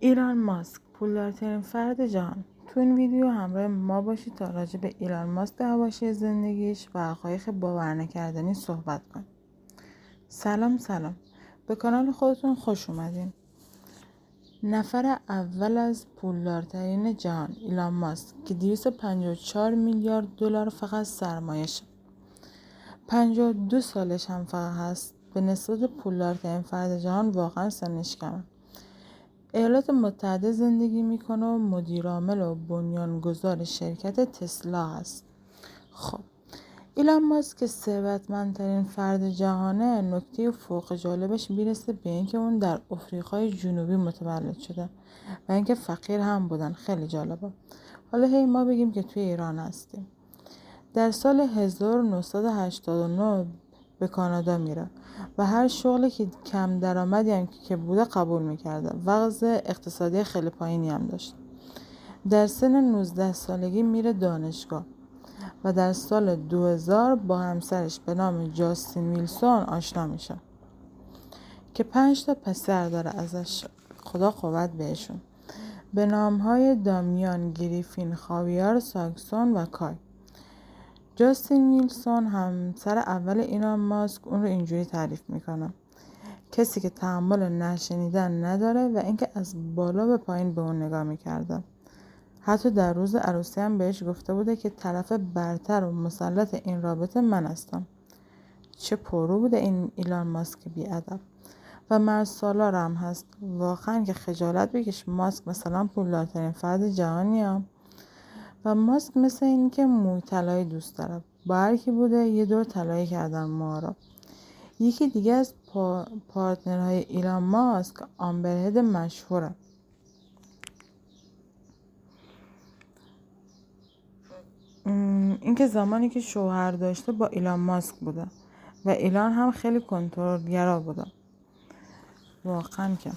ایلان ماسک پولدارترین فرد جهان. تو این ویدیو همراه ما باشید تا راجع به ایلان ماسک در حواشی زندگیش و حقایق باورنکردنی صحبت کنیم. سلام به کانال خودتون خوش اومدین. نفر اول از پولدارترین جهان ایلان ماسک که 254 میلیارد دلار فقط سرمایه‌شه. 52 سالش هم فقط هست. به نسبت پولدارترین فرد جهان واقعا سنش کمه. ایالات متحده زندگی میکنه و مدیرعامل و بنیانگذار شرکت تسلا هست. خب ایلان ماسک که ثروتمندترین فرد جهانه، نکته فوق جالبش میرسه به اینکه اون در آفریقای جنوبی متولد شده و اینکه فقیر هم بودن. خیلی جالبه. حالا ما بگیم که توی ایران هستیم. در سال 1989 به کانادا میره و هر شغلی که کم درآمدی هم که بوده قبول میکرده. وضع اقتصادی خیلی پایینی هم داشت. در سن 19 سالگی میره دانشگاه و در سال 2000 با همسرش به نام جاستین ویلسون آشنا میشه که 5 تا پسر داره ازش. خدا قوت بهشون. به نامهای دامیان، گریفین، خاویار، ساکسون و کای. جاستین ویلسون همسر اول ایلان ماسک اون رو اینجوری تعریف میکنه: کسی که تحمل نشنیدن نداره و اینکه از بالا به پایین به اون نگاه میکرده. حتی در روز عروسی هم بهش گفته بوده که طرف برتر و مسلط این رابطه من هستم. چه پرو بوده این ایلان ماسک بی‌ادب. و مرد سالار هم هست. واقعا که خجالت بکش. ماسک مثلا پولدارترین فرد جهانیه و ماسک مثل این که موی طلایی دوست داره. با هر کی بوده یه دور طلایی کردن موها رو. یکی دیگه از پارتنرهای ایلان ماسک آمبر هرد مشهوره. این که زمانی که شوهر داشته با ایلان ماسک بوده و ایلان هم خیلی کنترلگرا بوده. واقعا که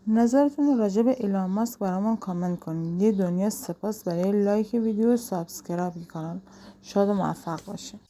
نظرتون راجع به ایلان ماسک برامون کامنت کنید. یه دنیا سپاس برای لایک ویدیو و سابسکرایب کانال. شاد و موفق باشید.